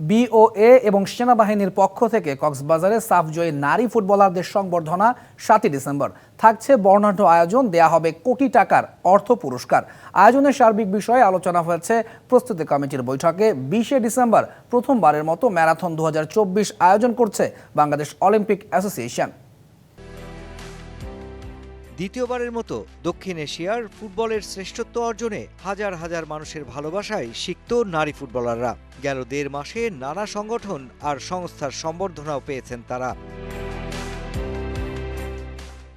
VOA এবং সেনাবাহিনীর পক্ষ থেকে কক্সবাজারে সাফজয়ী নারী ফুটবলারদের সংবর্ধনা 7 ডিসেম্বর। থাকছে বর্ণাঢ্য আয়োজন, দেয়া হবে কোটি টাকার অর্থ পুরস্কার। আয়োজনের সার্বিক বিষয়ে আলোচনা হয়েছে প্রস্তুতি কমিটির বৈঠকে। 20 ডিসেম্বর প্রথমবারের মতো ম্যারাথন 2024 আয়োজন করছে বাংলাদেশ অলিম্পিক অ্যাসোসিয়েশন। দ্বিতীয়বারের মতো দক্ষিণ এশিয়ার ফুটবলের শ্রেষ্ঠত্ব অর্জনে হাজার হাজার মানুষের ভালোবাসায় সিক্ত নারী ফুটবলাররা। গেল 1.5 মাসে নানা সংগঠন আর সংস্থার সম্বর্ধনাও পেয়েছেন তারা।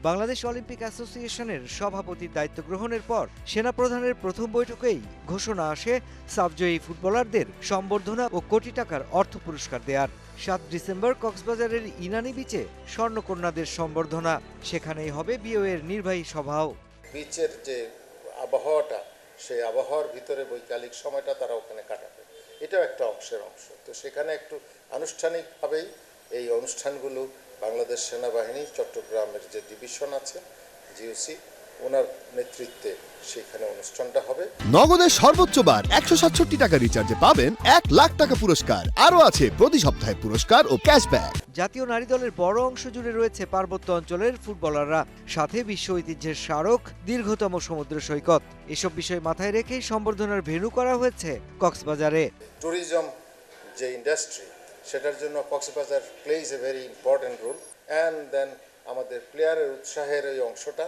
বাংলাদেশ অলিম্পিক অ্যাসোসিয়েশনের সভাপতির দায়িত্ব গ্রহণের পর সেনাপ্রধানের প্রথম বৈঠকেই ঘোষণা আসে সাফজয়ী ফুটবলারদের সম্বর্ধনা ও কোটি টাকার অর্থ পুরস্কার দেয়ার। 7 ডিসেম্বর কক্সবাজারের ইনানি বিচে স্বর্ণকন্যাদের সম্বর্ধনা। সেখানেই হবে বিওএর নির্বাহী সভাও। বিচের যে আবহাওয়াটা, সেই আবহাওয়ার ভিতরে বৈকালিক সময়টা তারা ওখানে কাটাবে, এটাও একটা অংশ। তো সেখানে একটু আনুষ্ঠানিকভাবেই এই অনুষ্ঠানগুলো বাংলাদেশ সেনাবাহিনী চট্টগ্রামের যে ডিভিশন আছে জিওসি, ওনার নেতৃত্বে সেখানে অনুষ্ঠানটা হবে। নগদের সর্বোচ্চ বার 167 টাকা রিচার্জে পাবেন 1 লাখ টাকা পুরস্কার। আরও আছে প্রতি সপ্তাহে পুরস্কার ও ক্যাশব্যাক। জাতীয় নারী দলের বড় অংশ জুড়ে রয়েছে পার্বত্য অঞ্চলের ফুটবলাররা, সাথে বিশ্ব ঐতিহ্যের স্মারক, দীর্ঘতম সমুদ্র সৈকত। এসব বিষয় মাথায় রেখেই সম্বর্ধনার ভেন্যু করা হয়েছে কক্সবাজারে। ট্যুরিজম যে ইন্ডাস্ট্রি, সেটার জন্য Cox's Bazar plays a very important role. And then আমাদের প্লেয়ারের উৎসাহের এই অংশটা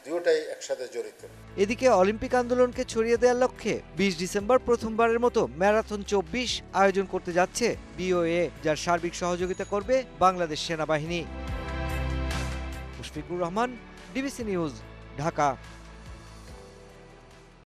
দুটোটাই একসাথে জড়িত। এদিকে অলিম্পিক আন্দোলনকে ছড়িয়ে দেওয়ার লক্ষ্যে 20 ডিসেম্বর প্রথমবারের মতো ম্যারাথন 24 আয়োজন করতে যাচ্ছে বিওএ, যার সার্বিক সহযোগিতা করবে বাংলাদেশ সেনাবাহিনী। Mushfiqur Rahman, DBC news, Dhaka.